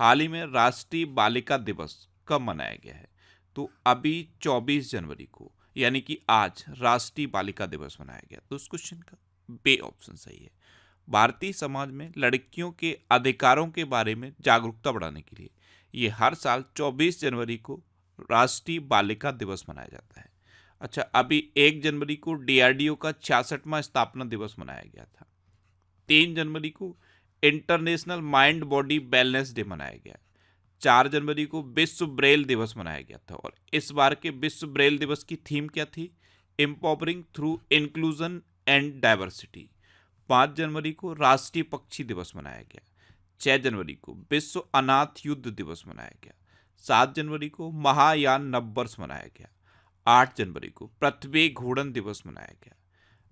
हाल ही में राष्ट्रीय बालिका दिवस कब मनाया गया है? तो अभी 24 जनवरी को, यानी कि आज राष्ट्रीय बालिका दिवस मनाया गया। तो उस क्वेश्चन का बे ऑप्शन सही है। भारतीय समाज में लड़कियों के अधिकारों के बारे में जागरूकता बढ़ाने के लिए ये हर साल 24 जनवरी को राष्ट्रीय बालिका दिवस मनाया जाता है। अच्छा, अभी 1 जनवरी को डीआरडीओ का 66वां स्थापना दिवस मनाया गया था। 3 जनवरी को international mind body wellness day मनाया गया। 4 जनवरी को विश्व ब्रेल दिवस मनाया गया था और इस बार के विश्व ब्रेल दिवस की थीम क्या थी? Empowering through inclusion and diversity. 5 जनवरी को राष्ट्रीय पक्षी दिवस मनाया गया। 6 जनवरी को विश्व अनाथ युद्ध दिवस मनाया गया। 7 जनवरी को महायान नववर्ष मनाया गया। 8 जनवरी को पृथ्वी घूर्णन दिवस मनाया गया।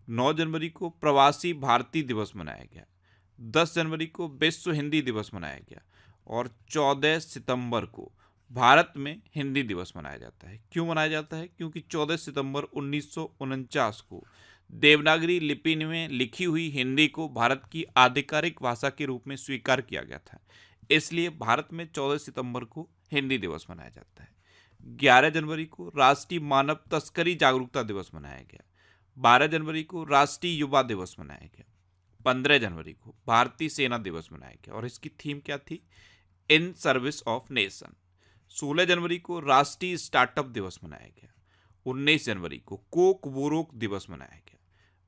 9 जनवरी को प्रवासी भारतीय दिवस मनाया गया। 10 जनवरी को विश्व हिंदी दिवस मनाया गया और 14 सितंबर को भारत में हिंदी दिवस मनाया जाता है। क्यों मनाया जाता है? क्योंकि 14 सितंबर 1949 को देवनागरी लिपि में लिखी हुई हिंदी को भारत की आधिकारिक भाषा के रूप में स्वीकार किया गया था। इसलिए भारत में 14 सितंबर को हिंदी दिवस मनाया जाता है। 11 जनवरी को राष्ट्रीय मानव तस्करी जागरूकता दिवस मनाया गया। 12 जनवरी को राष्ट्रीय युवा दिवस मनाया गया। 15 जनवरी को भारतीय सेना दिवस मनाया गया और इसकी थीम क्या थी? In service of nation. 16 जनवरी को राष्ट्रीय स्टार्टअप दिवस मनाया गया। 19 जनवरी को कोक वोरोक दिवस मनाया गया।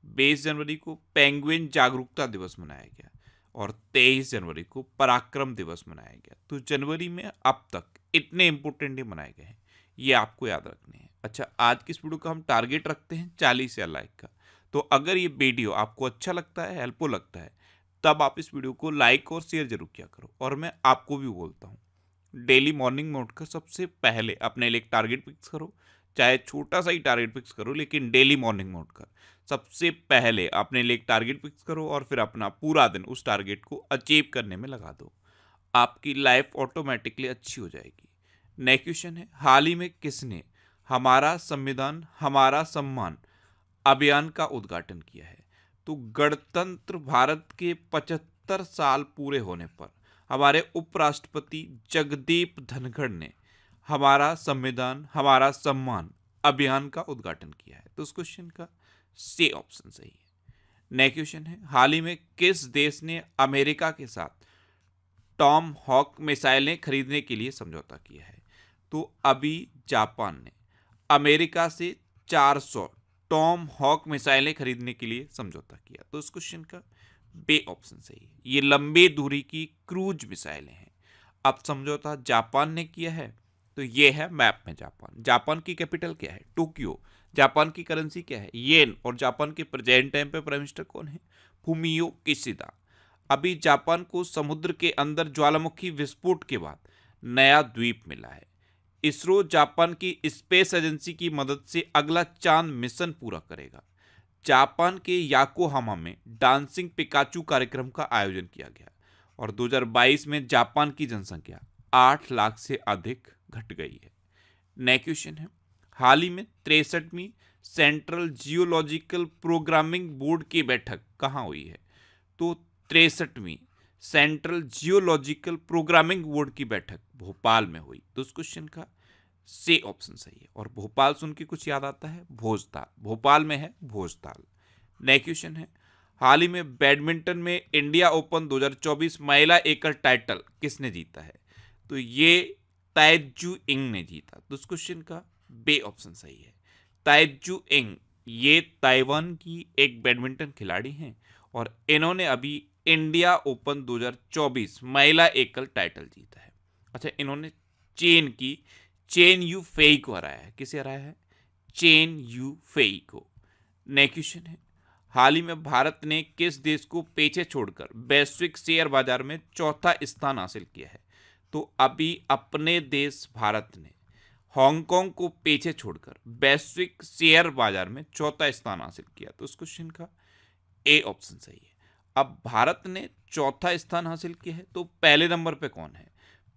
20 जनवरी को पेंगुइन जागरूकता दिवस मनाया गया और 23 जनवरी को पराक्रम दिवस मनाया गया। तो जनवरी में अब तक इतने इंपोर्टेंट डे मनाए गए हैं, ये आपको याद रखने हैं। अच्छा, आज की इस वीडियो का हम टारगेट रखते हैं 40 या लाइक का। तो अगर ये वीडियो आपको अच्छा लगता है, हेल्पफुल लगता है, तब आप इस वीडियो को लाइक और शेयर जरूर किया करो। और मैं आपको भी बोलता हूँ, डेली मॉर्निंग में उठकर सबसे पहले अपने लिए एक टारगेट फिक्स करो। चाहे छोटा सा ही टारगेट फिक्स करो, लेकिन डेली मॉर्निंग में उठकर सबसे पहले अपने लिए एक टारगेट फिक्स करो और फिर अपना पूरा दिन उस टारगेट को अचीव करने में लगा दो। आपकी लाइफ ऑटोमेटिकली अच्छी हो जाएगी। नेक्स्ट क्वेश्चन है, हाल ही में किसने हमारा संविधान हमारा सम्मान अभियान का उद्घाटन किया है? तो गणतंत्र भारत के 75 साल पूरे होने पर हमारे उपराष्ट्रपति जगदीप धनखड़ ने हमारा संविधान हमारा सम्मान अभियान का उद्घाटन किया है। तो उस क्वेश्चन का सी ऑप्शन सही है। नेक्स्ट क्वेश्चन है, हाल ही में किस देश ने अमेरिका के साथ टॉम हॉक मिसाइलें खरीदने के लिए समझौता किया है? तो अभी जापान ने अमेरिका से 400 टॉम हॉक मिसाइलें खरीदने के लिए समझौता किया। तो इस क्वेश्चन का बे ऑप्शन सही है। ये लंबी दूरी की क्रूज मिसाइलें हैं। अब समझौता जापान ने किया है, तो ये है मैप में जापान। जापान की कैपिटल क्या है? टोक्यो। जापान की करेंसी क्या है? येन। और जापान के प्रेजेंट टाइम पे प्राइम मिनिस्टर कौन है? Fumio Kishida. अभी जापान को समुद्र के अंदर ज्वालामुखी विस्फोट के बाद नया द्वीप मिला है। इसरो जापान की स्पेस एजेंसी की मदद से अगला चांद मिशन पूरा करेगा। जापान के याकोहामा में डांसिंग पिकाचू कार्यक्रम का आयोजन किया गया और 2022 में जापान की जनसंख्या 8 लाख से अधिक घट गई है। नेक्स्ट क्वेश्चन है, हाल ही में 63वीं सेंट्रल जियोलॉजिकल प्रोग्रामिंग बोर्ड की बैठक कहाँ हुई है? तो 63वीं सेंट्रल जियोलॉजिकल प्रोग्रामिंग बोर्ड की बैठक भोपाल में हुई। तो उस क्वेश्चन का सी ऑप्शन सही है। और भोपाल सुन के कुछ याद आता है? भोजताल। भोपाल में है भोजताल। नेक्स्ट क्वेश्चन है, हाल ही में बैडमिंटन में इंडिया ओपन 2024 महिला एकल टाइटल किसने जीता है? तो ये ताइजू इंग ने जीता। तो उस क्वेश्चन का बे ऑप्शन सही है। ताइजू इंग ये ताइवान की एक बैडमिंटन खिलाड़ी हैं और इन्होंने अभी इंडिया ओपन 2024 महिला एकल टाइटल जीता है। अच्छा, इन्होंने चीन की चेन यू फेई को हराया है। किसे हराया है? चेन यू फेई को। नेक्स्ट क्वेश्चन है, हाल ही में भारत ने किस देश को पीछे छोड़कर वैश्विक शेयर बाजार में चौथा स्थान हासिल किया है? तो अभी अपने देश भारत ने हांगकांग को पीछे छोड़कर वैश्विक शेयर बाजार में चौथा स्थान हासिल किया। तो उस क्वेश्चन का ए ऑप्शन सही है। अब भारत ने चौथा स्थान हासिल किया है, तो पहले नंबर पे कौन है?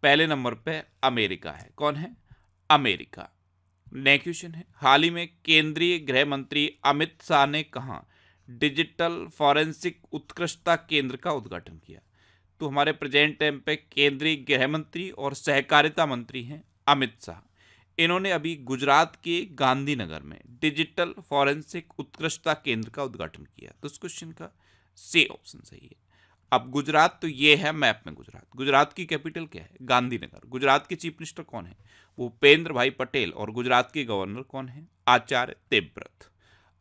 पहले नंबर पे अमेरिका है। कौन है? अमेरिका। नेक्स्ट क्वेश्चन है, हाल ही में केंद्रीय गृह मंत्री अमित शाह ने कहा डिजिटल फॉरेंसिक उत्कृष्टता केंद्र का उद्घाटन किया? तो हमारे प्रेजेंट टाइम पे केंद्रीय गृह मंत्री और सहकारिता मंत्री हैं अमित शाह। इन्होंने अभी गुजरात के गांधीनगर में डिजिटल फॉरेंसिक उत्कृष्टता केंद्र का उद्घाटन किया। तो इस क्वेश्चन का सी ऑप्शन सही है। अब गुजरात, तो ये है मैप में गुजरात। गुजरात की कैपिटल क्या है? गांधीनगर। गुजरात के चीफ मिनिस्टर कौन है? भूपेंद्र भाई पटेल। और गुजरात के गवर्नर कौन है? आचार्य देवव्रत।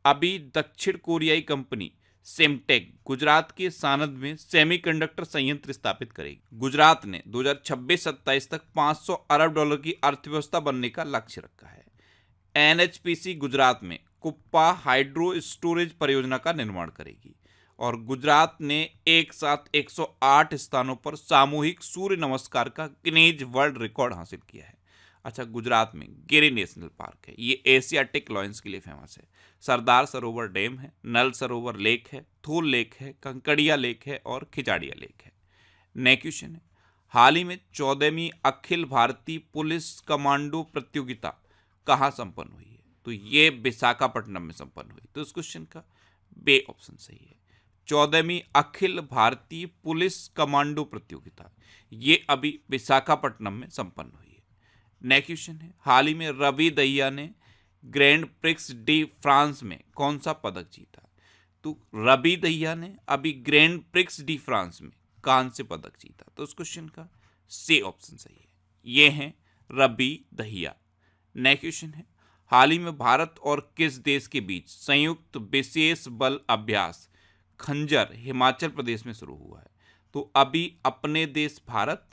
अभी दक्षिण कोरियाई कंपनी सेमटेक गुजरात के सानंद में सेमीकंडक्टर संयंत्र स्थापित करेगी। गुजरात ने 2026-27 तक 500 अरब डॉलर की अर्थव्यवस्था बनने का लक्ष्य रखा है। एनएचपीसी गुजरात में कुप्पा हाइड्रो स्टोरेज परियोजना का निर्माण करेगी। और गुजरात ने एक साथ 108 स्थानों पर सामूहिक सूर्य नमस्कार का गिनीज वर्ल्ड रिकॉर्ड हासिल किया है। अच्छा, गुजरात में गिरी नेशनल पार्क है, ये एशियाटिक लॉयंस के लिए फेमस है। सरदार सरोवर डैम है, नल सरोवर लेक है, थूल लेक है, कंकड़िया लेक है और खिजाड़िया लेक है। नेक्स्ट क्वेश्चन है, हाल ही में 14वीं अखिल भारतीय पुलिस कमांडो प्रतियोगिता कहाँ संपन्न हुई है? तो ये विशाखापट्टनम में संपन्न हुई। तो इस क्वेश्चन का बे ऑप्शन सही है। 14वीं अखिल भारतीय पुलिस कमांडो प्रतियोगिता ये अभी विशाखापट्टनम में संपन्न हुई है। नेक्स्ट क्वेश्चन है, हाल ही में रवि दहिया ने ग्रैंड प्रिक्स डी फ्रांस में कौन सा पदक जीता? तो रवि दहिया ने अभी ग्रैंड प्रिक्स डी फ्रांस में कांस्य पदक जीता। तो उस क्वेश्चन का सी ऑप्शन सही है। ये हैं रवि दहिया। नेक्स्ट क्वेश्चन है, हाल ही में भारत और किस देश के बीच संयुक्त विशेष बल अभ्यास खंजर हिमाचल प्रदेश में शुरू हुआ है? तो अभी अपने देश भारत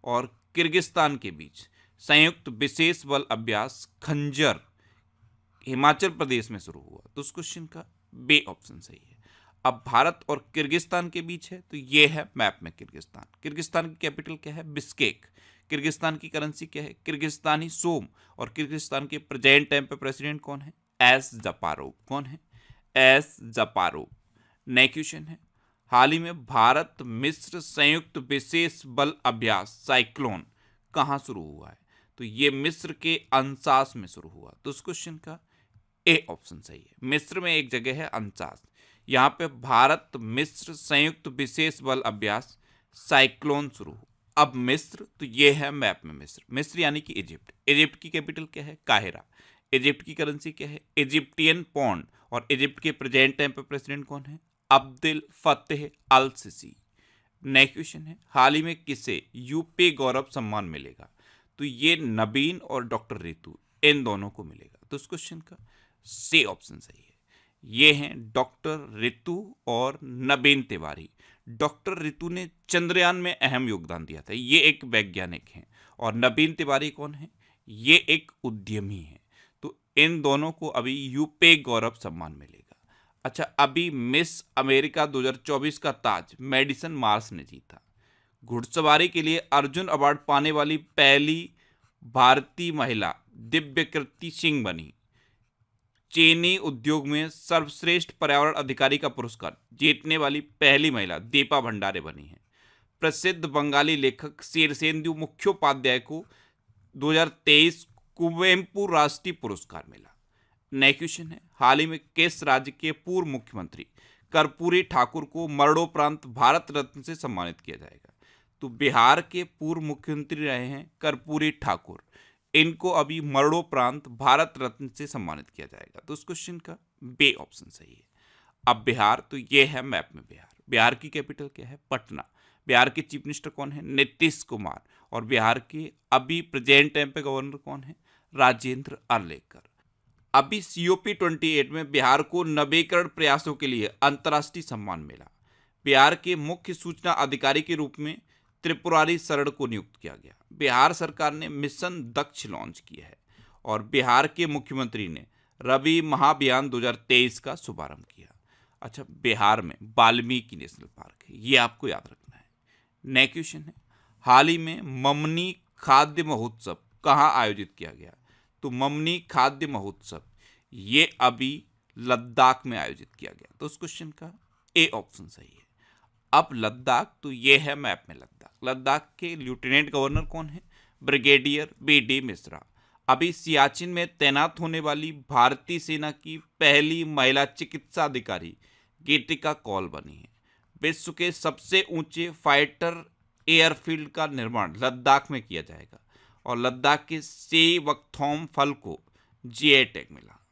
और किर्गिस्तान के बीच संयुक्त विशेष बल अभ्यास खंजर हिमाचल प्रदेश में शुरू हुआ। तो उस क्वेश्चन का बे ऑप्शन सही है। अब भारत और किर्गिस्तान के बीच है, तो ये है मैप में किर्गिस्तान। किर्गिस्तान की कैपिटल क्या है? बिश्केक। किर्गिस्तान की करेंसी क्या है? Kyrgyzstani som. और किर्गिस्तान के प्रेजेंट टाइम पे प्रेसिडेंट कौन है? S Japarov. कौन है? एस जपारोव। नेक्स्ट क्वेश्चन है, हाल ही में भारत मिस्र संयुक्त विशेष बल अभ्यास साइक्लोन कहाँ शुरू हुआ है? तो ये मिस्र के अंसास में शुरू हुआ। तो उस क्वेश्चन का ए ऑप्शन सही है। मिस्र में एक जगह है अंसास, यहाँ पे भारत मिस्र संयुक्त विशेष बल अभ्यास साइक्लोन शुरू हुआ। अब मिस्र, तो ये है मैप में मिस्र। मिस्र यानी कि इजिप्ट। इजिप्ट की कैपिटल क्या है? काहिरा। इजिप्ट की करेंसी क्या है? Egyptian pound. और इजिप्ट के प्रेजेंट टाइम पे प्रेसिडेंट कौन है? Abdel Fattah al Sisi. Next question है, हाल ही में किसे यूपी गौरव सम्मान मिलेगा? तो ये नबीन और डॉक्टर रितु, इन दोनों को मिलेगा। तो इस क्वेश्चन का सी ऑप्शन सही है। ये हैं डॉक्टर रितु और नबीन तिवारी। डॉक्टर रितु ने चंद्रयान में अहम योगदान दिया था, ये एक वैज्ञानिक हैं। और नबीन तिवारी कौन है? ये एक उद्यमी है। तो इन दोनों को अभी यूपी गौरव सम्मान मिलेगा। अच्छा, अभी मिस अमेरिका 2024 का ताज मेडिसन मार्स ने जीता। घुड़सवारी के लिए अर्जुन अवार्ड पाने वाली पहली भारतीय महिला दिव्यकृति सिंह बनी। चीनी उद्योग में सर्वश्रेष्ठ पर्यावरण अधिकारी का पुरस्कार जीतने वाली पहली महिला दीपा भंडारे बनी है। प्रसिद्ध बंगाली लेखक शीर्षेंदु मुखोपाध्याय को 2023 कुवेम्पु राष्ट्रीय पुरस्कार मिला। नेक्स्ट क्वेश्चन है, हाल ही में किस राज्य के पूर्व मुख्यमंत्री कर्पूरी ठाकुर को मरणोपरांत भारत रत्न से सम्मानित किया जाएगा? तो बिहार के पूर्व मुख्यमंत्री रहे हैं कर्पूरी ठाकुर। इनको अभी मरणोपरांत भारत रत्न से सम्मानित किया जाएगा। तो उस क्वेश्चन का बे ऑप्शन सही है। अब बिहार, तो ये है मैप में बिहार। बिहार की कैपिटल क्या है? पटना। बिहार के चीफ मिनिस्टर कौन है? नीतीश कुमार। और बिहार के अभी प्रेजेंट टाइम पे गवर्नर कौन है? राजेंद्र अर्लेकर। अभी COP28 में बिहार को नवीकरण प्रयासों के लिए अंतर्राष्ट्रीय सम्मान मिला। बिहार के मुख्य सूचना अधिकारी के रूप में त्रिपुरारी शरण को नियुक्त किया गया। बिहार सरकार ने मिशन दक्ष लॉन्च किया है। और बिहार के मुख्यमंत्री ने रवि महाभियान 2023 का शुभारंभ किया। अच्छा, बिहार में वाल्मीकि नेशनल पार्क है, ये आपको याद रखना है। नेक्स्ट क्वेश्चन है, हाल ही में ममनी खाद्य महोत्सव कहाँ आयोजित किया गया? तो ममनी खाद्य महोत्सव ये अभी लद्दाख में आयोजित किया गया। तो उस क्वेश्चन का ए ऑप्शन सही है। अब लद्दाख, तो ये है मैप में लद्दाख। लद्दाख के लेफ्टिनेंट गवर्नर कौन है? Brigadier BD Mishra. अभी सियाचिन में तैनात होने वाली भारतीय सेना की पहली महिला चिकित्सा अधिकारी गीतिका कौल बनी है। विश्व के सबसे ऊंचे फाइटर एयरफील्ड का निर्माण लद्दाख में किया जाएगा और लद्दाख के सेवकथोम फल को जीआई टैग मिला।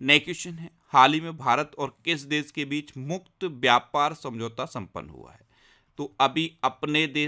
नए क्वेश्चन है, हाल ही में भारत और किस देश के बीच मुक्त व्यापार समझौता संपन्न हुआ है? तो अभी अपने देश